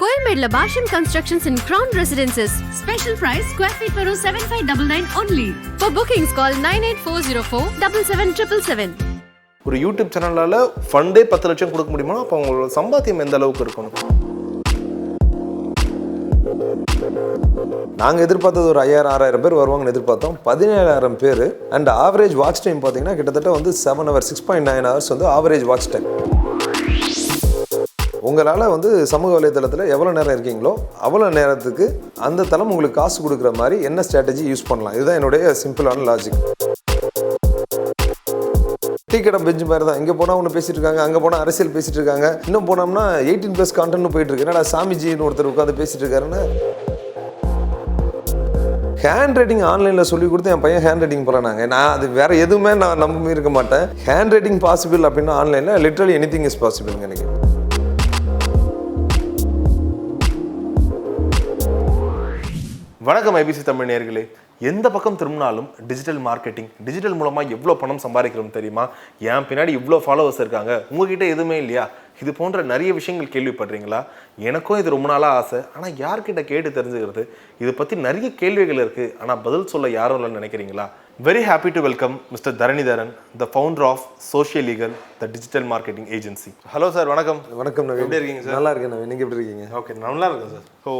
Koyambedu Basham Constructions in Crown Residences. Special price Sqft for 7599 only. For bookings call 98404-77777. ஒரு YouTube சேனலால் ஃபண்டே 10 லட்சம் கொடுக்க முடியுமா? அப்போ உங்களோட சம்பாத்தியம் எந்த அளவுக்கு இருக்கணும்? நாங்கள் எதிர்பார்த்தது ஒரு 5000-6000 பேர் வருவாங்கன்னு எதிர்பார்த்தோம். 17000 பேர். அண்ட் ஆவரேஜ் வாட்ச் டைம் பார்த்தீங்கன்னா கிட்டத்தட்ட வந்து 7 hours 6.9 hours வந்து ஆவரேஜ் வாட்ச் டைம். உங்களால் வந்து சமூக வலைதளத்தில் எவ்வளோ நேரம் இருக்கீங்களோ அவ்வளோ நேரத்துக்கு அந்த தளம் உங்களுக்கு காசு கொடுக்குற மாதிரி என்ன ஸ்ட்ராட்டஜி யூஸ் பண்ணலாம், இதுதான் என்னுடைய சிம்பிளான லாஜிக். டீ கடை பெஞ்சு மாதிரி தான். இங்கே போனால் ஒன்று பேசிட்டு இருக்காங்க, அங்கே போனால் அரசியல் பேசிட்டு இருக்காங்க, இன்னும் போனோம்னா 18+ கான்டென்ட் போயிட்டு இருக்கு. என்னடா சாமிஜின்னு ஒருத்தர் உட்காந்து பேசிட்டு இருக்காருன்னு. ஹேண்ட் ரைட்டிங் ஆன்லைனில் சொல்லி கொடுத்து என் பையன் ஹேண்ட் ரைட்டிங் போகிறாங்க. நான் அது வேறு எதுவுமே நான் நம்ப இருக்க மாட்டேன். ஹேண்ட் ரைட்டிங் பாசிபிள் அப்படின்னா ஆன்லைனில் லிட்ரலி எனிதிங் இஸ் பாசிபிள்ங்க. எனக்கு வணக்கம் ஐபிசி தமிழ் நேயர்களே. எந்த பக்கம் திரும்பினாலும் டிஜிட்டல் மார்க்கெட்டிங், டிஜிட்டல் மூலமாக எவ்வளோ பணம் சம்பாதிக்கிறோம் தெரியுமா? என் பின்னாடி இவ்வளோ ஃபாலோவர்ஸ் இருக்காங்க, உங்ககிட்ட எதுவுமே இல்லையா? இது போன்ற நிறைய விஷயங்கள் கேள்விப்படுறீங்களா? எனக்கும் இது ரொம்ப நாளாக ஆசை, ஆனால் யார்கிட்ட கேட்டு தெரிஞ்சுக்கிறது? இதை பற்றி நிறைய கேள்விகள் இருக்குது, ஆனால் பதில் சொல்ல யாரும் இல்லைன்னு நினைக்கிறீங்களா? Very happy to welcome mister Dharanidharan, the founder of Social Legal, the digital marketing agency. Hello sir, வணக்கம். வணக்கம் நவீன், எப்படி இருக்கீங்க சார்? நல்லா இருக்கேன் நவீன், நீங்கள் எப்படி இருக்கீங்க? ஓகே, நல்லா இருக்கேன் சார். ஸோ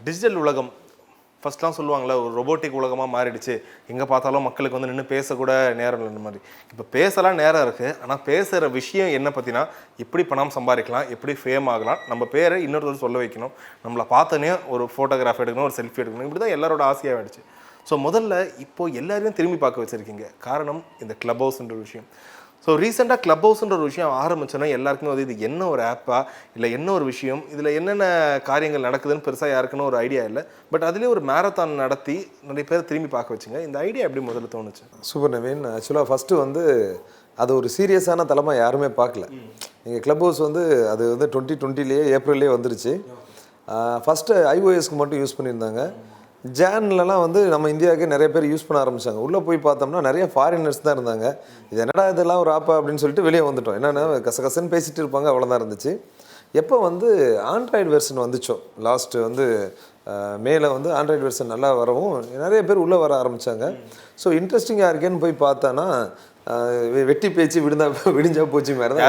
டிஜிட்டல் உலகம் ஃபஸ்ட்லாம் சொல்லுவாங்களே ஒரு ரொபோட்டிக் உலகமாக மாறிடுச்சு, எங்கே பார்த்தாலும் மக்களுக்கு வந்து நின்று பேசக்கூட நேரம் இல்லை மாதிரி. இப்போ பேசலாம் நேரம் இருக்குது, ஆனால் பேசுகிற விஷயம் என்ன பற்றினா எப்படி பணம் சம்பாதிக்கலாம், எப்படி ஃபேம் ஆகலாம், நம்ம பேரை இன்னொருத்தர் சொல்ல வைக்கணும், நம்மளை பார்த்தோன்னே ஒரு ஃபோட்டோகிராஃப் எடுக்கணும், ஒரு செல்ஃபி எடுக்கணும், இப்படி தான் எல்லாரோட ஆசையாக ஆகிடுச்சு. ஸோ முதல்ல இப்போது எல்லாரையும் திரும்பி பார்க்க வச்சுருக்கீங்க. காரணம் இந்த க்ளப் ஹவுஸ்ன்ற விஷயம். ஸோ ரீசெண்டாக க்ளப் ஹவுஸ்ன்ற ஒரு விஷயம் ஆரம்பிச்சோன்னா எல்லாருக்குமே வந்து இது என்ன ஒரு ஆப்பா, இல்லை என்ன ஒரு விஷயம், இதில் என்னென்ன காரியங்கள் நடக்குதுன்னு பெருசாக யாருக்குன்னு ஒரு ஐடியா இல்லை. பட் அதுலேயே ஒரு மேரத்தான் நடத்தி நிறைய பேர் திரும்பி பார்க்க வச்சுங்க. இந்த ஐடியா எப்படி முதல்ல தோணுச்சு? சூப்பர் நவீன். ஆக்சுவலாக ஃபஸ்ட்டு வந்து அது ஒரு சீரியஸான தளமாக யாருமே பார்க்கல. நீங்கள் க்ளப் ஹவுஸ் வந்து அது வந்து 2020 ஏப்ரல்லே வந்துருச்சு. ஃபஸ்ட்டு iOSக்கு மட்டும் யூஸ் பண்ணியிருந்தாங்க. ஜான்லலாம் வந்து நம்ம இந்தியாவுக்கு நிறைய பேர் யூஸ் பண்ண ஆரம்பித்தாங்க. உள்ளே போய் பார்த்தோம்னா நிறைய ஃபாரினர்ஸ் தான் இருந்தாங்க. இது என்னடா இதெல்லாம் ஒரு ஆப்பா அப்படின்னு சொல்லிட்டு வெளியே வந்துட்டோம். என்னென்னா கசகசன்னு பேசிகிட்டு இருப்பாங்க, அவ்வளோதான் இருந்துச்சு. எப்போ வந்து ஆண்ட்ராய்டு வெர்ஷன் வந்துச்சோ, லாஸ்ட்டு வந்து மேலே வந்து ஆண்ட்ராய்டு வெர்ஷன் நல்லா வரவும் நிறைய பேர் உள்ளே வர ஆரம்பித்தாங்க. ஸோ இன்ட்ரெஸ்டிங்காக இருக்கேன்னு போய் பார்த்தானா வெட்டி பேச்சு விடிஞ்சா போச்சு மாதிரி தான்.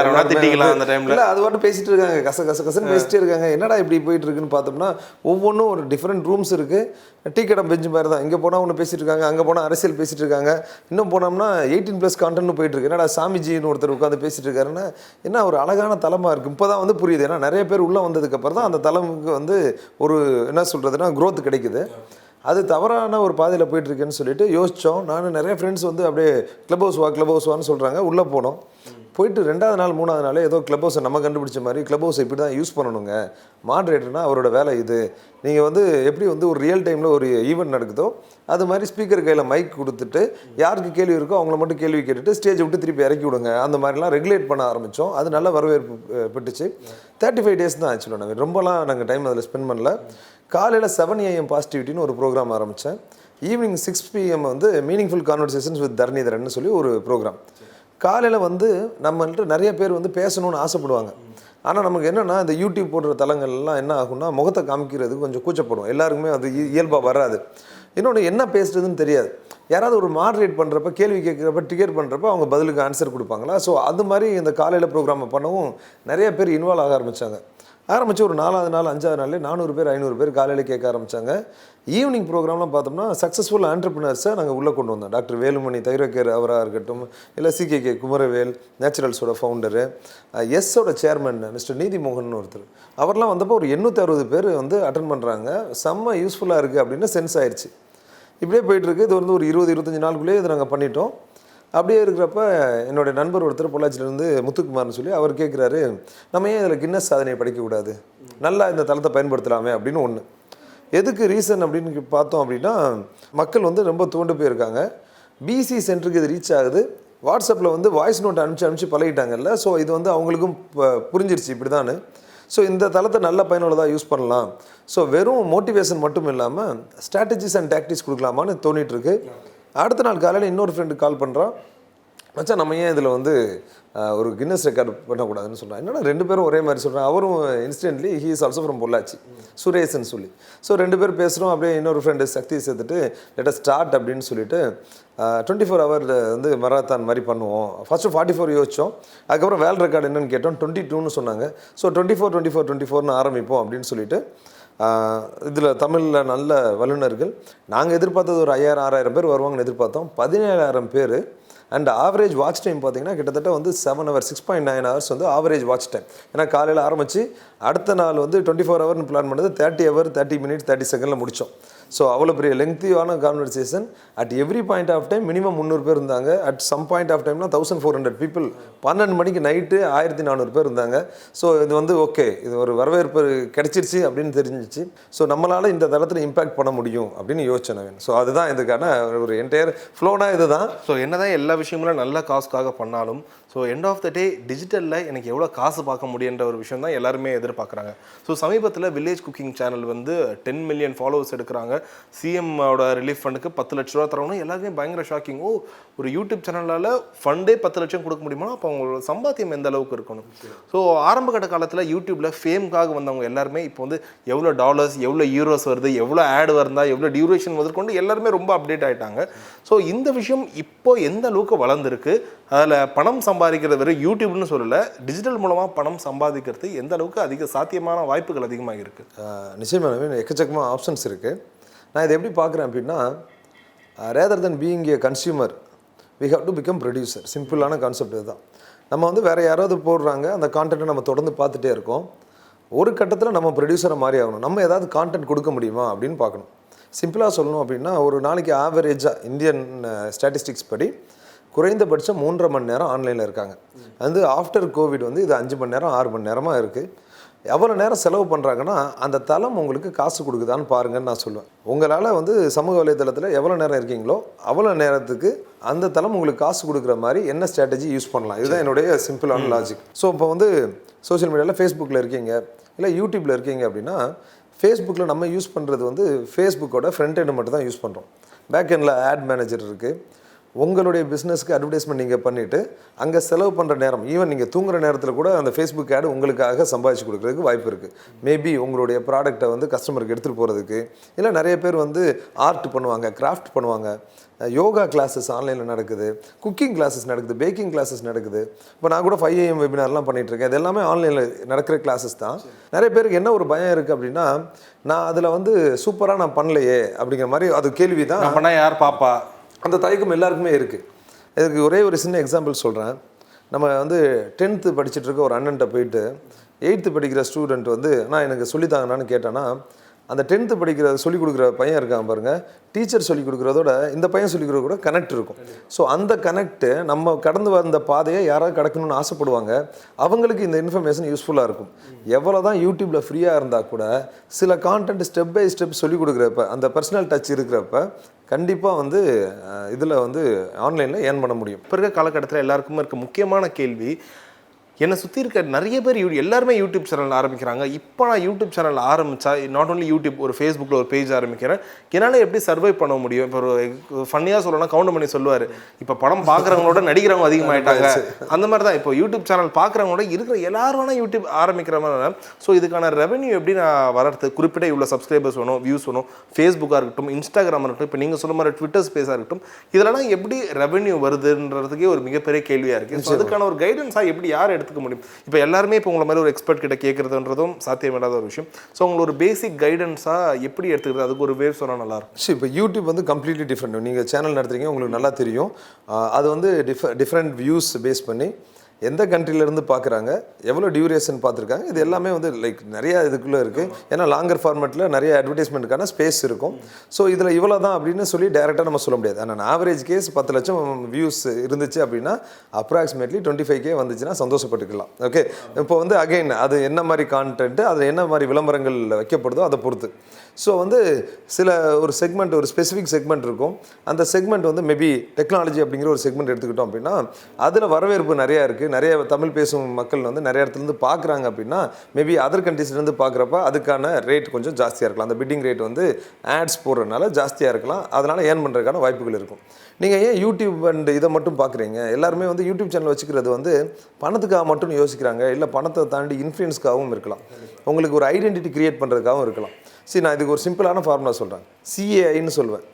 இல்லை, அது மட்டும் பேசிகிட்டு இருக்காங்க, கசன்னு பேசிட்டே இருக்காங்க. என்னடா இப்படி போயிட்டு இருக்குன்னு பார்த்தோம்னா ஒவ்வொன்றும் ஒரு டிஃப்ரெண்ட் ரூம்ஸ் இருக்குது. டீ கடை பெஞ்சு மாதிரி தான். இங்கே போனால் ஒன்று பேசிட்டு இருக்காங்க, அங்கே போனால் அரசியல் பேசிட்டு இருக்காங்க, இன்னும் போனோம்னா 18+ கான்டென்ட் போயிட்டு இருக்கு. என்னடா சாமிஜின்னு ஒருத்தர் உட்காந்து பேசிட்டு இருக்காருன்னா என்ன ஒரு அழகான தளமாக இருக்குது. இப்போ தான் வந்து புரியுது. ஏன்னா நிறைய பேர் உள்ளே வந்ததுக்கப்புறம் தான் அந்த தளமுக்கு வந்து ஒரு என்ன சொல்கிறதுனா க்ரோத் கிடைக்குது. அது தவறான ஒரு பாதையில் போயிட்டுருக்குன்னு சொல்லிட்டு யோசித்தோம். நான் நிறைய ஃப்ரெண்ட்ஸ் வந்து அப்படியே க்ளப் ஹவுஸ் வான்னு சொல்கிறாங்க. உள்ளே போனோம். போயிட்டு 2வது நாள் 3வது நாள் ஏதோ க்ளப் ஹவுஸை நம்ம கண்டுபிடிச்ச மாதிரி க்ளப் ஹவுஸை இப்படி தான் யூஸ் பண்ணணுங்க, மாட்ரேட்டர்னா அவரோட வேலை இது. நீங்கள் வந்து எப்படி வந்து ஒரு ரியல் டைமில் ஒரு ஈவெண்ட் நடக்குதோ அது மாதிரி ஸ்பீக்கர் கையில் மைக் கொடுத்துட்டு யாருக்கு கேள்வி இருக்கோ அவங்கள மட்டும் கேள்வி கேட்டுட்டு ஸ்டேஜை விட்டு திருப்பி இறக்கி விடுங்க, அந்த மாதிரிலாம் ரெகுலேட் பண்ண ஆரம்பித்தோம். அது நல்ல வரவேற்பு பெற்றுச்சு. 35 days தான் ஆக்சுவலாக. நாங்கள் ரொம்பலாம் நாங்கள் டைம் அதில் ஸ்பெண்ட் பண்ணல. காலையில் 7 AM பாசிட்டிவிட்டின்னு ஒரு ப்ரோக்ராம் ஆரம்பித்தேன். ஈவினிங் 6 PM வந்து மீனிங்ஃபுல் கான்வர்சேஷன்ஸ் வித் தரணிதரன் சொல்லி ஒரு ப்ரோக்ராம். காலையில் வந்து நம்மள்ட்ட நிறைய பேர் வந்து பேசணும்னு ஆசைப்படுவாங்க. ஆனால் நமக்கு என்னென்னா இந்த யூடியூப் போடுற தளங்கள்லாம் என்ன ஆகும்னா முகத்தை காமிக்கிறது கொஞ்சம் கூச்சப்படும். எல்லாருக்குமே அது இயல்பாக வராது. இன்னொன்று என்ன பேசுறதுன்னு தெரியாது. யாராவது ஒரு மாடரேட் பண்ணுறப்ப, கேள்வி கேட்குறப்ப, டிக்கெட் பண்ணுறப்ப அவங்க பதிலுக்கு ஆன்சர் கொடுப்பாங்களா. ஸோ அது மாதிரி இந்த காலையில் ப்ரோக்ராமை பண்ணவும் நிறைய பேர் இன்வால்வ் ஆக ஆரம்பித்தாங்க. ஆரம்பித்து ஒரு 4வது நாள் 5வது நாள்லேயே 400 பேர் 500 பேர் காலையில் கேட்க ஆரம்பித்தாங்க. ஈவினிங் ப்ரோக்ராம்லாம் பார்த்தோம்னா சக்ஸஸ்ஃபுல் ஆண்டர்பிரினர்ஸை நாங்கள் உள்ளே கொண்டு வந்தோம். டாக்டர் வேலுமணி தைரோகேர் அவராக இருக்கட்டும், இல்லை CKK குமரவேல் நேச்சுரல்ஸோட ஃபவுண்டரு, எஸ்ஸோட சேர்மன் மிஸ்டர் நீதிமோகன் ஒருத்தர், அவர்லாம் வந்தப்போ ஒரு 860 பேர் வந்து அட்டன் பண்ணுறாங்க. செம்ம யூஸ்ஃபுல்லாக இருக்குது அப்படின்னு சென்ஸ் ஆயிடுச்சு. இப்படியே போயிட்டுருக்கு. இது வந்து ஒரு 20-25 நாளுக்குள்ளேயே இதை நாங்கள் பண்ணிட்டோம். அப்படியே இருக்கிறப்ப என்னுடைய நண்பர் ஒருத்தர் பொள்ளாச்சியிலேருந்து முத்துக்குமார்னு சொல்லி அவர் கேட்குறாரு, நம்ம ஏன் இதில் கின்னஸ் சாதனையை படிக்கக்கூடாது, நல்லா இந்த தளத்தை பயன்படுத்தலாமே அப்படின்னு ஒன்று. எதுக்கு ரீசன் அப்படின்னு பார்த்தோம் அப்படின்னா மக்கள் வந்து ரொம்ப தூண்டு போயிருக்காங்க. BC சென்டருக்கு இது ரீச் ஆகுது. வாட்ஸ்அப்பில் வந்து வாய்ஸ் நோட் அனுப்பிச்சு பழகிட்டாங்கல்ல. ஸோ இது வந்து அவங்களுக்கும் புரிஞ்சிருச்சு இப்படி தான். ஸோ இந்த தளத்தை நல்ல பயனுள்ளதாக யூஸ் பண்ணலாம். ஸோ வெறும் மோட்டிவேஷன் மட்டும் இல்லாமல் ஸ்ட்ராட்டஜிஸ் அண்ட் டாக்டிக்ஸ் கொடுக்கலாமான்னு தோணிகிட்ருக்கு. அடுத்த நாள் காலையில் இன்னொரு ஃப்ரெண்டு கால் பண்ணுறான். மச்சான் நம்ம ஏன் இதில் வந்து ஒரு கின்னஸ் ரெக்கார்டு பண்ணக்கூடாதுன்னு சொல்கிறேன். என்னடா 2 பேரும் ஒரே மாதிரி சொல்கிறேன். அவரும் instantly he is also from Pollachi, சுரேஷ்ன்னு சொல்லி. ஸோ 2 பேர் பேசுகிறோம். அப்படியே இன்னொரு ஃப்ரெண்டு சக்தி சேர்த்துட்டு லெட் அஸ் ஸ்டார்ட் அப்படின்னு சொல்லிட்டு 24 ஹவர் வந்து மராத்தான் மாதிரி பண்ணுவோம். ஃபஸ்ட்டு 44 யோசித்தோம். அதுக்கப்புறம் வேர்ல்ட் ரெக்கார்டு என்னன்னு கேட்டோம், 22ன்னு சொன்னாங்க. ஸோ 24 ஆரம்பிப்போம் அப்படின்னு சொல்லிட்டு இதில் தமிழில் நல்ல வல்லுநர்கள், நாங்கள் எதிர்பார்த்தது ஒரு 5000-6000 பேர் வருவாங்கன்னு எதிர்பார்த்தோம். 17,000 பேர். அண்ட் ஆவரேஜ் வாட்ச் டைம் பார்த்தீங்கன்னா கிட்டத்தட்ட வந்து 7 hours 6.9 hours வந்து ஆவரேஜ் வாட்ச் டைம். ஏன்னா காலையில் ஆரம்பித்து அடுத்த நாள் வந்து 24 hourன்னு பிளான் பண்ணது 30 hour 30 minutes 30 seconds முடித்தோம். ஸோ அவ்வளோ பெரிய லெங்க்தியான conversation. At every point of time minimum 300 பேர் இருந்தாங்க. அட் சம் பாயிண்ட் ஆஃப் டைம்னா 1400 people. 12 மணிக்கு நைட்டு 1400 பேர் இருந்தாங்க. ஸோ இது வந்து ஓகே, இது ஒரு வரவேற்பு கிடைச்சிருச்சு அப்படின்னு தெரிஞ்சிச்சு. ஸோ நம்மளால் இந்த தளத்தில் இம்பாக்ட் பண்ண முடியும் அப்படின்னு யோசிச்சேன். ஸோ அதுதான் இதுக்கான ஒரு என்டையர் ஃப்ளோனா இதுதான். ஸோ என்னதான் எல்லா விஷயங்களும் நல்ல காசுக்காக பண்ணாலும் ஸோ எண்ட் ஆஃப் த டே டிஜிட்டலில் எனக்கு எவ்வளோ காசு பார்க்க முடியுன்ற ஒரு விஷயம் தான் எல்லாருமே எதிர்பார்க்குறாங்க. ஸோ சமீபத்தில் வில்லேஜ் குக்கிங் சேனல் வந்து 10 million ஃபாலோவர்ஸ் எடுக்கிறாங்க. சிஎம்மோட ரிலீஃப் ஃபண்டுக்கு 10 லட்ச ரூபா தரணும். எல்லாருமே பயங்கர ஷாக்கிங். ஓ, ஒரு யூடியூப் சேனலால் ஃபண்டே 10 லட்சம் கொடுக்க முடியுமா? அப்போ அவங்களோட சம்பாத்தியம் எந்த அளவுக்கு இருக்கணும்? ஸோ ஆரம்ப கட்ட காலத்தில் யூடியூப்பில் ஃபேம்காக வந்தவங்க எல்லாருமே இப்போ வந்து எவ்வளோ டாலர்ஸ், எவ்வளோ யூரோஸ் வருது, எவ்வளோ ஆட் வருதா, எவ்வளோ டியூரேஷன் முதற்கொண்டு எல்லாருமே ரொம்ப அப்டேட் ஆகிட்டாங்க. ஸோ இந்த விஷயம் இப்போ எந்த அளவுக்கு வளர்ந்துருக்கு, அதில் பணம் சம்பாதிக்கிறது வெறும் யூடியூப்னு சொல்லலை, டிஜிட்டல் மூலமாக பணம் சம்பாதிக்கிறது எந்த அளவுக்கு அதிக சாத்தியமான வாய்ப்புகள் அதிகமாக இருக்குது? நிச்சயமாக எக்கச்சக்கமாக ஆப்ஷன்ஸ் இருக்குது. நான் இதை எப்படி பார்க்குறேன் அப்படின்னா, rather then being a consumer we have to become producer. சிம்பிளான கான்செப்ட் இதுதான். நம்ம வந்து வேறு யாராவது போடுறாங்க, அந்த கான்டென்ட்டை நம்ம தொடர்ந்து பார்த்துட்டே இருக்கோம். ஒரு கட்டத்தில் நம்ம ப்ரொடியூசரை மாதிரி ஆகணும். நம்ம ஏதாவது கான்டென்ட் கொடுக்க முடியுமா அப்படின்னு பார்க்கணும். சிம்பிளாக சொல்லணும் அப்படின்னா, ஒரு நாளைக்கு ஆவரேஜாக இந்தியன் ஸ்டாட்டிஸ்டிக்ஸ் படி குறைந்தபட்சம் 3.5 மணி நேரம் ஆன்லைனில் இருக்காங்க. வந்து ஆஃப்டர் கோவிட் வந்து இது 5 மணி நேரம் 6 மணி நேரமாக இருக்குது. எவ்வளோ நேரம் செலவு பண்ணுறாங்கன்னா அந்த தளம் உங்களுக்கு காசு கொடுக்குதான்னு பாருங்கன்னு நான் சொல்லுவேன். உங்களால் வந்து சமூக வலைதளத்தில் எவ்வளோ நேரம் இருக்கீங்களோ அவ்வளோ நேரத்துக்கு அந்த தளம் உங்களுக்கு காசு கொடுக்குற மாதிரி என்ன ஸ்ட்ராட்டஜி யூஸ் பண்ணலாம், இதுதான் என்னுடைய சிம்பிளான லாஜிக். ஸோ இப்போ வந்து சோஷியல் மீடியாவில் ஃபேஸ்புக்கில் இருக்கீங்க, இல்லை யூடியூப்பில் இருக்கீங்க அப்படின்னா, ஃபேஸ்புக்கில் நம்ம யூஸ் பண்ணுறது வந்து ஃபேஸ்புக்கோட ஃப்ரண்ட் எண்டு மட்டும் தான் யூஸ் பண்ணுறோம். பேக் எண்டில் ஆட் மேனேஜர் இருக்குது. உங்களுடைய பிஸ்னஸ்க்கு அட்வர்டைஸ்மெண்ட் நீங்கள் பண்ணிவிட்டு அங்கே செலவு பண்ணுற நேரம், ஈவன் நீங்கள் தூங்குற நேரத்தில் கூட அந்த ஃபேஸ்புக் ஆடு உங்களுக்காக சம்பாதிச்சு கொடுக்குறதுக்கு வாய்ப்பு இருக்குது. மேபி உங்களுடைய ப்ராடக்டை வந்து கஸ்டமருக்கு எடுத்துகிட்டு போகிறதுக்கு. இல்லை நிறைய பேர் வந்து ஆர்ட் பண்ணுவாங்க, கிராஃப்ட் பண்ணுவாங்க, யோகா கிளாஸஸ் ஆன்லைனில் நடக்குது, குக்கிங் கிளாஸஸ் நடக்குது, பேக்கிங் கிளாஸஸ் நடக்குது. இப்போ நான் கூட 5 AM வெபினார்லாம் பண்ணிகிட்ருக்கேன். இது எல்லாமே ஆன்லைனில் நடக்கிற கிளாஸஸ் தான். நிறைய பேருக்கு என்ன ஒரு பயம் இருக்குது அப்படின்னா, நான் அதில் வந்து சூப்பராக நான் பண்ணலையே அப்படிங்கிற மாதிரி அது கேள்வி தான். பண்ணால் யார் பாப்பா, அந்த தயக்கம் எல்லாருக்குமே இருக்குது. இதுக்கு ஒரே ஒரு சின்ன எக்ஸாம்பிள் சொல்கிறேன். நம்ம வந்து 10th படிச்சுட்டு இருக்க ஒரு அண்ணன்ட்ட போயிட்டு 8th படிக்கிற ஸ்டூடெண்ட் வந்து நான் எனக்கு சொல்லித்தாங்கன்னு கேட்டேன்னா, அந்த 10th சொல்லிக் கொடுக்குற பையன் இருக்கான் பாருங்கள், டீச்சர் சொல்லிக் கொடுக்குறதோட இந்த பையன் சொல்லிக் கொடுக்குற கூட கனெக்ட் இருக்கும். ஸோ அந்த கனெக்ட்டு நம்ம கடந்து வந்த பாதையை யாராவது கடக்கணும்னு ஆசைப்படுவாங்க. அவங்களுக்கு இந்த இன்ஃபர்மேஷன் யூஸ்ஃபுல்லாக இருக்கும். எவ்வளோ தான் யூடியூப்பில் ஃப்ரீயாக இருந்தால் கூட சில கான்டென்ட் ஸ்டெப் பை ஸ்டெப் சொல்லிக் கொடுக்குறப்ப, அந்த பர்சனல் டச் இருக்கிறப்ப கண்டிப்பாக வந்து இதில் வந்து ஆன்லைனில் ஏர்ன் பண்ண முடியும். இப்போ இருக்க காலகட்டத்தில் எல்லாருக்குமே இருக்க முக்கியமான கேள்வி, என்னை சுற்றி இருக்க நிறைய பேர் எல்லாருமே யூடியூப் சேனல் ஆரம்பிக்கிறாங்க. இப்போ நான் யூடியூப் சேனல் ஆரம்பித்தா நாட் ஒன்லி யூடியூப், ஒரு ஃபேஸ்புக்கில் ஒரு பேஜ் ஆரம்பிக்கிறேன், என்னால் எப்படி சர்வை பண்ண முடியும்? இப்போ ஒரு ஃபன்னியாக சொல்லணும்னா கவுண்ட் பண்ணி சொல்லுவார், இப்போ படம் பார்க்குறவங்களோட நடிக்கிறவங்க அதிகமாகிட்டாங்க. அந்த மாதிரி தான் இப்போ யூடியூப் சேனல் பார்க்குறவங்களோட இருக்கிற எல்லாரும் வேணால் யூடியூப் ஆரம்பிக்கிற மாதிரி. ஸோ இதுக்கான ரெவன்யூ எப்படி நான் வளர்த்து, குறிப்பிட்ட இவ்வளோ சப்ஸ்கிரைபர்ஸ் வேணும், வியூஸ் வேணும், ஃபேஸ்புக்காக இருக்கட்டும், இன்ஸ்டாகிராம் இருக்கட்டும், இப்போ நீங்கள் சொன்ன மாதிரி ட்விட்டர் ஸ்பேஸாக இருக்கட்டும், இதெல்லாம் எப்படி ரெவன்யூ வருதுன்றதுக்கே ஒரு மிகப்பெரிய கேள்வியாக இருக்குது. ஸோ அதுக்கான ஒரு கைடன்ஸாக எப்படி யார் எடுத்துக்க முடியும்? இப்போ எல்லாருமே இப்போ உங்களை மாதிரி ஒரு எக்ஸ்பர்ட் கிட்ட கேட்குறதுன்றதும் சாத்தியமில்லாத ஒரு விஷயம். ஸோ உங்களை ஒரு பேசிக் கைடன்ஸாக எப்படி எடுத்துக்கிறது, அதுக்கு ஒரு வேவ் சொன்னால் நல்லாயிருக்கும். சரி, இப்போ யூடியூப் வந்து கம்ப்ளீட்லி டிஃப்ரெண்ட். நீங்கள் சேனல் நடத்துறீங்க, உங்களுக்கு நல்லா தெரியும். அது வந்து டிஃப்ரெண்ட் வியூஸ் பேஸ் பண்ணி எந்த கண்ட்ரிலேருந்து பார்க்குறாங்க, எவ்வளோ டியூரேஷன் பார்த்துருக்காங்க, இது எல்லாமே வந்து லைக் நிறையா இதுக்குள்ளே இருக்குது. ஏன்னா லாங்கர் ஃபார்மேட்டில் நிறைய அட்வர்டைஸ்மெண்ட்டுக்கான ஸ்பேஸ் இருக்கும். ஸோ இதில் இவ்வளோ தான் அப்படின்னு சொல்லி டேரெக்டாக நம்ம சொல்ல முடியாது. ஆனால் ஆவரேஜ் கேஸ் 10 லட்சம் வியூஸ் இருந்துச்சு அப்படின்னா அப்ராக்சிமேட்லி 25K வந்துச்சுன்னா சந்தோஷப்பட்டுக்கலாம். ஓகே, இப்போ வந்து அகைன் அது என்ன மாதிரி கான்டென்ட்டு, அதில் என்ன மாதிரி விளம்பரங்கள் வைக்கப்படுதோ அதை பொறுத்து. ஸோ வந்து சில ஒரு செக்மெண்ட், ஒரு ஸ்பெசிஃபிக் செக்மெண்ட் இருக்கும். அந்த செக்மெண்ட் வந்து மேபி டெக்னாலஜி அப்படிங்கிற ஒரு செக்மெண்ட் எடுத்துக்கிட்டோம் அப்படின்னா அதில் வரவேற்பு நிறையா இருக்குது, நிறைய தமிழ் பேசும் மக்கள் வந்து நிறைய இடத்துலேருந்து பார்க்குறாங்க அப்படின்னா மேபி அதர் கண்ட்ரீஸ்லேருந்து பார்க்குறப்ப அதுக்கான ரேட் கொஞ்சம் ஜாஸ்தியாக இருக்கலாம். அந்த பிட்டிங் ரேட் வந்து ஆட்ஸ் போடுறதுனால ஜாஸ்தியாக இருக்கலாம். அதனால் ஏர்ன் பண்ணுறதுக்கான வாய்ப்புகள் இருக்கும். நீங்கள் ஏன் யூடியூப் அண்ட் இதை மட்டும் பார்க்குறீங்க? எல்லாருமே வந்து யூடியூப் சேனல் வச்சுக்கிறது வந்து பணத்துக்காக மட்டும் யோசிக்கிறாங்க, இல்லை பணத்தை தாண்டி இன்ஃப்ளூயன்ஸ்க்காகவும் இருக்கலாம், உங்களுக்கு ஒரு ஐடென்டிட்டி கிரியேட் பண்ணுறதுக்காகவும் இருக்கலாம். சரி, நான் இதுக்கு ஒரு சிம்பிளான ஃபார்முலா சொல்கிறேன். CAIன்னு சொல்லுவேன்.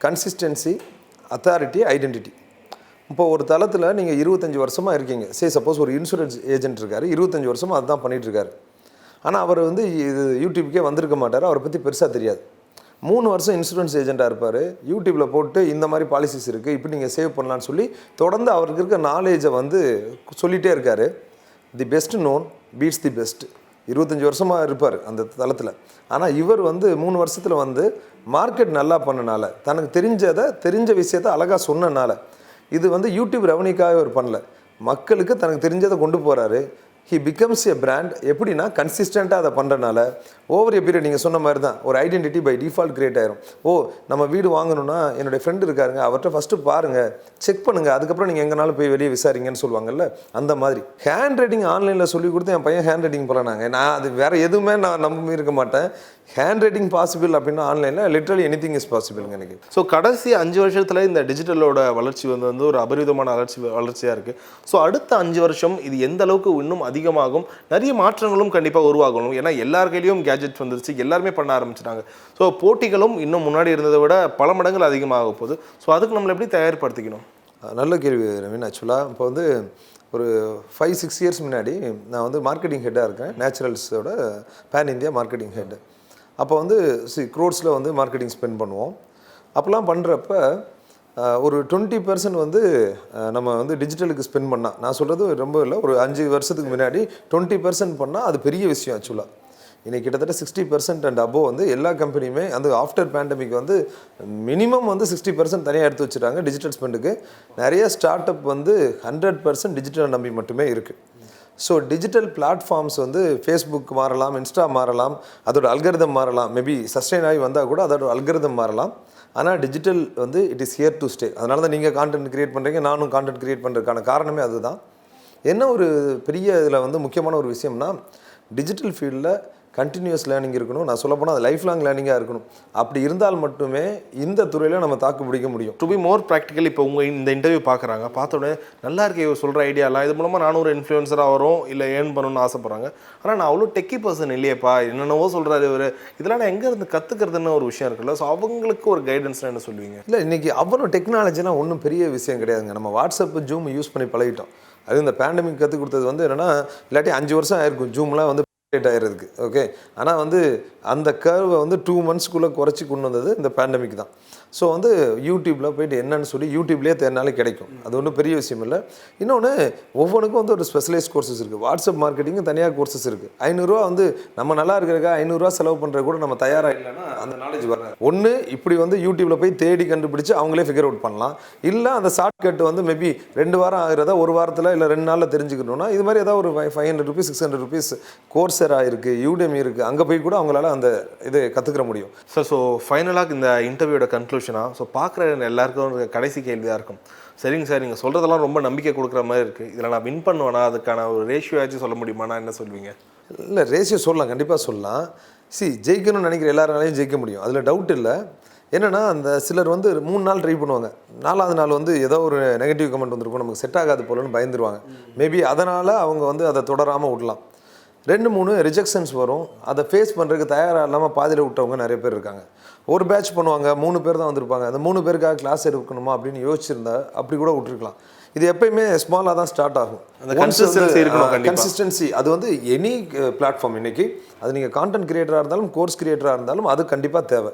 Consistency, authority, identity. இப்போ ஒரு தளத்தில் நீங்கள் 25 வருஷமாக இருக்கீங்க. சரி, சப்போஸ் ஒரு இன்சூரன்ஸ் ஏஜென்ட் இருக்கார், 25 வருஷமாக அதுதான் பண்ணிகிட்ருக்காரு. ஆனால் அவர் வந்து இது யூடியூப்க்கே வந்திருக்க மாட்டார், அவரை பற்றி பெருசாக தெரியாது. 3 வருஷம் இன்சூரன்ஸ் ஏஜென்ட்டாக இருப்பார். யூடியூப்பில் போட்டு இந்த மாதிரி பாலிசிஸ் இருக்குது, இப்படி நீங்கள் சேவ் பண்ணலான்னு சொல்லி தொடர்ந்து அவருக்கு இருக்க நாலேஜை வந்து சொல்லிகிட்டே இருக்கார். The best known beats the best. 25 வருஷமாக இருப்பார் அந்த தளத்தில். ஆனால் இவர் வந்து 3 வருஷத்தில் வந்து மார்க்கெட் நல்லா பண்ணனால, தனக்கு தெரிஞ்ச விஷயத்தை அழகாக சொன்னனால, இது வந்து யூடியூப் ரெவன்யூக்காக இவர் பண்ணல, மக்களுக்கு தனக்கு தெரிஞ்சதை கொண்டு போகிறாரு. He becomes a brand. எப்படின்னா கன்சிஸ்டண்ட்டாக அதை பண்ணுறனால ஓவர் எ பீரியட் நீங்கள் சொன்ன மாதிரி தான் ஒரு ஐடென்டிட்டி பை டிஃபால்ட் கிரியேட் ஆயிரும். ஓ, நம்ம வீடு வாங்கணும்னா என்னுடைய ஃப்ரெண்டு இருக்காருங்க, அவர்கிட்ட ஃபஸ்ட்டு பாருங்கள், செக் பண்ணுங்கள், அதுக்கப்புறம் நீங்கள் எங்கேனாலும் போய் வெளியே விசாரிங்கன்னு சொல்லுவாங்கல்ல, அந்த மாதிரி. ஹேண்ட் ரைட்டிங் ஆன்லைனில் சொல்லி கொடுத்து என் பையன் ஹேண்ட் ரைட்டிங் போகிறாங்க. நான் அது வேறு எதுவுமே நான் நம்பி இருக்க மாட்டேன். ஹேண்ட் ரைட்டிங் பாசிபிள் அப்படின்னா ஆன்லைனில் லிட்ரலி எனிதிங் இஸ் பாசிபிள்ங்க எனக்கு. ஸோ கடைசி 5 வருஷத்தில் இந்த டிஜிட்டலோட வளர்ச்சி வந்து ஒரு அபரிதமான வளர்ச்சியாக இருக்குது. ஸோ அடுத்த 5 வருஷம் இது எந்த அளவுக்கு இன்னும் அதிகமாகும், நிறைய மாற்றங்களும் கண்டிப்பாக உருவாகணும். ஏன்னா எல்லார் கையிலையும் கேஜெட் வந்துருச்சு, எல்லாருமே பண்ண ஆரம்பிச்சிட்டாங்க. ஸோ போட்டிகளும் இன்னும் முன்னாடி இருந்ததை விட பல மடங்கள் அதிகமாக போகுது. ஸோ அதுக்கு நம்மளை எப்படி தயார்படுத்திக்கணும்? நல்ல கேள்வி ரவீன். ஆக்சுவலாக இப்போ வந்து ஒரு 5-6 இயர்ஸ் முன்னாடி நான் வந்து மார்க்கெட்டிங் ஹெட்டாக இருக்கேன், நேச்சுரல்ஸோட பேன் இந்தியா மார்க்கெட்டிங் ஹெட். அப்போ வந்து க்ரோட்ஸில் வந்து மார்க்கெட்டிங் ஸ்பெண்ட் பண்ணுவோம். அப்போலாம் பண்ணுறப்ப ஒரு 20% வந்து நம்ம வந்து டிஜிட்டலுக்கு ஸ்பெண்ட் பண்ணால், நான் சொல்கிறது ரொம்ப இல்லை, ஒரு 5 வருஷத்துக்கு முன்னாடி 20% பண்ணால் அது பெரிய விஷயம். ஆக்சுவலாக இன்றைக்கி கிட்டத்தட்ட 60% அண்ட் அபோவ் வந்து எல்லா கம்பெனியுமே அந்த ஆஃப்டர் பேண்டமிக் வந்து மினிமம் வந்து 60% தனியாக எடுத்து வச்சுட்டாங்க டிஜிட்டல் ஸ்பெண்டுக்கு. நிறைய ஸ்டார்ட் அப் வந்து 100% டிஜிட்டல் நம்பி மட்டுமே இருக்குது. ஸோ டிஜிட்டல் பிளாட்ஃபார்ம்ஸ் வந்து ஃபேஸ்புக் மாறலாம், இன்ஸ்டா மாறலாம், அதோட அல்கரிதம் மாறலாம், மேபி சஸ்டெயின் ஆகி வந்தால் கூட அதோட அல்கரிதம் மாறலாம். ஆனால் டிஜிட்டல் வந்து it is here to stay. அதனால தான் நீங்கள் கான்டென்ட் க்ரியேட் பண்ணுறீங்க, நானும் கான்டென்ட் க்ரியேட் பண்ணுறதுக்கான காரணமே அதுதான். என்ன ஒரு பெரிய இதில் வந்து முக்கியமான ஒரு விஷயம்னா, டிஜிட்டல் ஃபீல்டில் கண்டினியூஸ் லேர்னிங் இருக்கணும். நான் சொல்ல போனால் அது லைஃப் லாங் லேர்னிங்காக இருக்கணும். அப்படி இருந்தால் மட்டுமே இந்த துறையில் நம்ம தாக்கு பிடிக்க முடியும். டு பி மோர் ப்ராக்டிக்கல், இப்போ உங்கள் இந்த இன்டர்வியூ பார்க்குறாங்க, பார்த்தோன்னே நல்லா இருக்கே இவர் சொல்கிற ஐடியாலாம், இது மூலமாக நானும் ஒரு இன்ஃப்ளூயன்சராக வரும் இல்லை ஏர்ன் பண்ணணும்னு ஆசைப்பட்றாங்க. ஆனால் நான் அவ்வளோ டெக்கி பர்சன் இல்லையேப்பா, என்னென்னவோ சொல்கிறாரு இவர், இதெல்லாம் நான் எங்கே இருந்து கற்றுக்கிறதுன்னு ஒரு விஷயம் இருக்குல்ல. ஸோ அவங்களுக்கு ஒரு கைடன்ஸ்லாம் என்ன சொல்லுவீங்க? இல்லை, இன்றைக்கி அவ்வளோ டெக்னாலஜிலாம் ஒன்றும் பெரிய விஷயம் கிடையாதுங்க. நம்ம வாட்ஸ்அப், ஜூம் யூஸ் பண்ணி பழகிட்டோம். அது இந்த பேண்டமிக் கற்றுக் கொடுத்தது வந்து என்னென்னா, இல்லாட்டி 5 வருஷம் ஆயிருக்கும் ஜூம்லாம் வந்து ஆகிறதுக்கு. ஓகே, ஆனால் வந்து அந்த கர்வை வந்து 2 மந்த்ஸ்க்குள்ளே குறைச்சி கொண்டு வந்தது இந்த பேண்டமிக் தான். ஸோ வந்து யூடியூப்பில் போய்ட்டு என்னன்னு சொல்லி யூடியூப்லேயே தேடினாலே கிடைக்கும். அது ஒன்றும் பெரிய விஷயம் இல்லை. இன்னொன்று, ஒவ்வொன்றுக்கும் வந்து ஒரு ஸ்பெஷலைஸ் கோர்சஸ் இருக்குது. வாட்ஸ்அப் மார்க்கெட்டிங்கு தனியாக கோர்சஸ் இருக்குது. 500 ரூபா வந்து நம்ம நல்லா இருக்கிறக்கா 500 ரூபா செலவு பண்ணுறது கூட நம்ம தயாராக இல்லைன்னா அந்த நாலேஜ் வராது. ஒன்று, இப்படி வந்து யூடியூப்பில் போய் தேடி கண்டுபிடிச்சி அவங்களே ஃபிகர் அவுட் பண்ணலாம். இல்லை அந்த ஷார்ட்கட் வந்து மேபி 2 வாரம் ஆகிறதா 1 வாரத்தில் இல்லை 2 நாளில் தெரிஞ்சுக்கணும்னா இது மாதிரி ஏதாவது ஒரு 500 rupees 600 rupees கோர்ஸரா இருக்குது, யூடெமி இருக்குது, அங்கே போய் கூட அவங்களால அந்த இது கற்றுக்கிற முடியும். சார், ஸோ ஃபைனலாக இந்த இன்டர்வியூட கன்க்ளூஷனாக, ஸோ பார்க்குற எல்லாருக்கும் ஒரு கடைசி கேள்வியாக இருக்கும். சரிங்க சார், நீங்கள் சொல்கிறதெல்லாம் ரொம்ப நம்பிக்கை கொடுக்குற மாதிரி இருக்குது, இதில் நான் வின் பண்ணுவேனா, அதுக்கான ஒரு ரேஷியோ ஆச்சு சொல்ல முடியுமானா என்ன சொல்வீங்க? இல்லை, ரேஷியோ சொல்லலாம், கண்டிப்பாக சொல்லலாம். ஜெயிக்கணும்னு நினைக்கிற எல்லாராலையும் ஜெயிக்க முடியும், அதில் டவுட் இல்லை. என்னென்னா, அந்த சிலர் வந்து 3 நாள் ட்ரை பண்ணுவாங்க, 4வது நாள் வந்து ஏதோ ஒரு நெகட்டிவ் கமெண்ட் வந்திருக்கும், நமக்கு செட் ஆகாது போலன்னு பயந்துருவாங்க. மேபி அதனால் அவங்க வந்து அதை தொடராமல் விடலாம். 2-3 ரிஜெக்ஷன்ஸ் வரும், அதை ஃபேஸ் பண்ணுறதுக்கு தயாராக இல்லாமல் பாதியில் விட்டவங்க நிறைய பேர் இருக்காங்க. ஒரு பேட்ச் பண்ணுவாங்க, 3 பேர் தான் வந்திருப்பாங்க, அந்த 3 பேருக்காக கிளாஸ் எடுக்கணுமா அப்படின்னு யோசிச்சிருந்தா அப்படி கூட விட்டுருக்கலாம். இது எப்பயுமே ஸ்மாலாக தான் ஸ்டார்ட் ஆகும். கன்சிஸ்டன்சி அது வந்து எனி பிளாட்ஃபார்ம் இன்னைக்கு, அது நீங்கள் கான்டென்ட் கிரியேட்டராக இருந்தாலும் கோர்ஸ் கிரியேட்டராக இருந்தாலும் அது கண்டிப்பாக தேவை.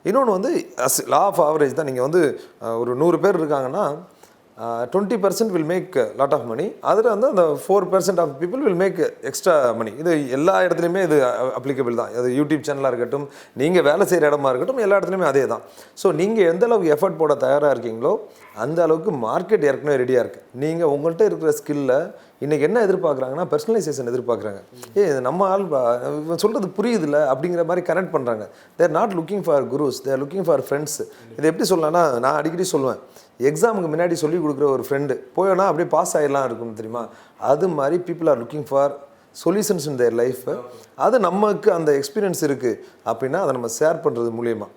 இன்னொன்று வந்து லா ஆஃப் ஆவரேஜ் தான். நீங்கள் வந்து ஒரு 100 பேர் இருக்காங்கன்னா 20% will make lot of money. அதில் வந்து அந்த 4% of people will make extra money. இது எல்லா இடத்துலையுமே இது அப்ளிகபிள் தான். அது யூடியூப் சேனலாக இருக்கட்டும், நீங்கள் வேலை செய்கிற இடமா இருக்கட்டும், எல்லா இடத்துலையுமே அதே தான். ஸோ நீங்கள் எந்த அளவுக்கு எஃபர்ட் போட தயாராக இருக்கீங்களோ அந்த அளவுக்கு மார்க்கெட் ஏற்கனவே ரெடியாக இருக்குது. நீங்கள் உங்கள்கிட்ட இருக்கிற ஸ்கில்லை இன்றைக்கி என்ன எதிர்பார்க்குறாங்கன்னா பெர்சனலைசேஷன் எதிர்பார்க்குறாங்க. இது நம்ம ஆள் இவன் சொல்கிறது புரியுதில்ல அப்படிங்கிற மாதிரி கனெக்ட் பண்ணுறாங்க. They're not looking for gurus, they're looking for friends. இது எப்படி சொல்லலாம்னா, நான் அடிக்கடி சொல்லுவேன், எக்ஸாமுக்கு முன்னாடி சொல்லி கொடுக்குற ஒரு ஃப்ரெண்டு போயோன்னா அப்படியே பாஸ் ஆகிடலாம் இருக்கும் தெரியுமா, அது மாதிரி people are looking for solutions in their life. அது நமக்கு அந்த எக்ஸ்பீரியன்ஸ் இருக்குது அப்படின்னா அதை நம்ம ஷேர் பண்ணுறது மூலிமா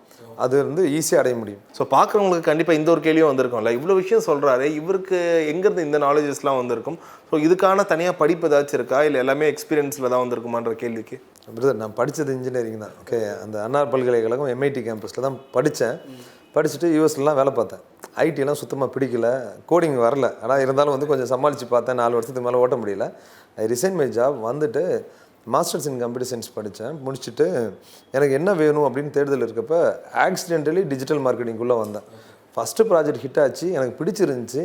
அது ஈஸியாக அடைய முடியும். ஸோ பார்க்குறவங்களுக்கு கண்டிப்பாக இந்த ஒரு கேள்வியும் வந்திருக்கும்ல, இவ்வளோ விஷயம் சொல்கிறாரு, இவருக்கு எங்கேருந்து இந்த நாலேஜஸ்லாம் வந்திருக்கும்? ஸோ இதுக்கான தனியாக படிப்பு ஏதாச்சும் இருக்கா, இல்லை எல்லாமே எக்ஸ்பீரியன்ஸில் தான் வந்திருக்குமான்ற கேள்விக்கு பிரதர், நான் படித்தது இன்ஜினியரிங் தான். ஓகே, அந்த அண்ணா பல்கலைக்கழகம் MIT கேம்பஸில் தான் படித்தேன். படிச்சுட்டு யூஎஸ்லாம் வேலை பார்த்தேன். ஐடிலாம் சுத்தமாக பிடிக்கல, கோடிங் வரல. ஆனால் இருந்தாலும் கொஞ்சம் சமாளித்து பார்த்தேன். 4 வருஷத்துக்கு மேலே ஓட்ட முடியல. ஐ ரிசைன் மை ஜாப். வந்துட்டு மாஸ்டர்ஸ் இன் கம்ப்யூட்டர் சயின்ஸ் படித்தேன். முடிச்சுட்டு எனக்கு என்ன வேணும் அப்படின்னு தேடுதல் இருக்கப்போ ஆக்சிடென்டலி டிஜிட்டல் மார்க்கெட்டிங்குள்ளே வந்தேன். ஃபஸ்ட்டு ப்ராஜெக்ட் ஹிட் ஆச்சு, எனக்கு பிடிச்சிருந்துச்சி.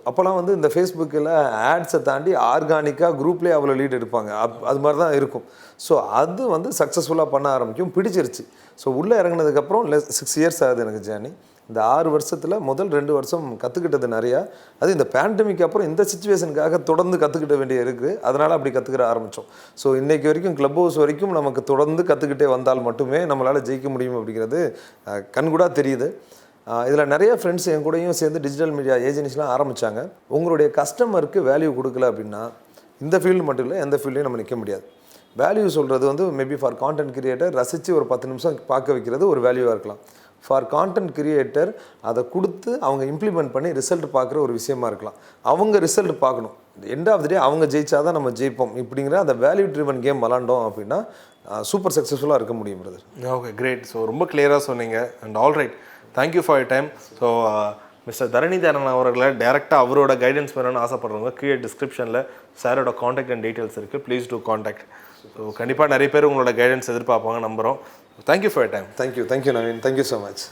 அப்போலாம் இந்த ஃபேஸ்புக்கில் ஆட்ஸை தாண்டி ஆர்கானிக்காக குரூப்லேயே அவ்வளோ லீட் எடுப்பாங்க, அது மாதிரி தான் இருக்கும். ஸோ அது சக்ஸஸ்ஃபுல்லாக பண்ண ஆரம்பிக்கும், பிடிச்சிருச்சு. ஸோ உள்ளே இறங்கினதுக்கப்புறம் 6 இயர்ஸ் ஆகுது எனக்கு ஜேர்னி. இந்த 6 வருஷத்தில் முதல் 2 வருஷம் கற்றுக்கிட்டது நிறையா. அது இந்த பேண்டமிக் அப்புறம் இந்த சிச்சுவேஷனுக்காக தொடர்ந்து கற்றுக்கிட்ட வேண்டிய இருக்குது. அதனால் அப்படி கற்றுக்கிற ஆரம்பித்தோம். ஸோ இன்றைக்கி வரைக்கும் கிளப் ஹவுஸ் வரைக்கும் நமக்கு தொடர்ந்து கற்றுக்கிட்டே வந்தால் மட்டுமே நம்மளால் ஜெயிக்க முடியும் அப்படிங்கிறது கண்கூடாக தெரியுது. இதில் நிறைய ஃப்ரெண்ட்ஸ் என் கூடயும் சேர்ந்து டிஜிட்டல் மீடியா ஏஜென்சிலாம் ஆரம்பித்தாங்க. உங்களுடைய கஸ்டமருக்கு வேல்யூ கொடுக்கல அப்படின்னா இந்த ஃபீல்டு மட்டும் இல்லை, எந்த ஃபீல்டையும் நம்ம நிற்க முடியாது. வேல்யூ சொல்கிறது மேபி ஃபார் கான்டென்ட் கிரியேட்டர் ரசித்து ஒரு 10 நிமிஷம் பார்க்க வைக்கிறது ஒரு வேல்யூவாக இருக்கலாம். ஃபார் கான்டென்ட் கிரியேட்டர் அதை கொடுத்து அவங்க இம்ப்ளிமெண்ட் பண்ணி ரிசல்ட் பார்க்குற ஒரு விஷயமா இருக்கலாம். அவங்க ரிசல்ட் பார்க்கணும். எண்ட் ஆஃப் த டே அவங்க ஜெயிச்சாதான் நம்ம ஜெயிப்போம். இப்படிங்கிற அந்த வேல்யூ ட்ரிவன் கேம் விளாண்டோம் அப்படின்னா சூப்பர் சக்ஸஸ்ஃபுல்லாக இருக்க முடியும் பிரதர். Okay, great. ஸோ ரொம்ப கிளியராக சொன்னீங்க. And all right, thank you for your time. So mister Dharanidharan அவர்களை டேரெக்டாக அவரோட கைடன்ஸ் வேணும்னு ஆசைப்படுறவங்க கீழே டிஸ்கிரிப்ஷனில் சாரோட காண்டாக்ட் அண்ட் டீட்டெயில்ஸ் இருக்குது. Please do contact. ஸோ கண்டிப்பாக நிறைய பேர் உங்களோட கைடன்ஸ் எதிர்பார்ப்பாங்க, நம்புகிறோம். Thank you for your time. Thank you Naveen, thank you so much.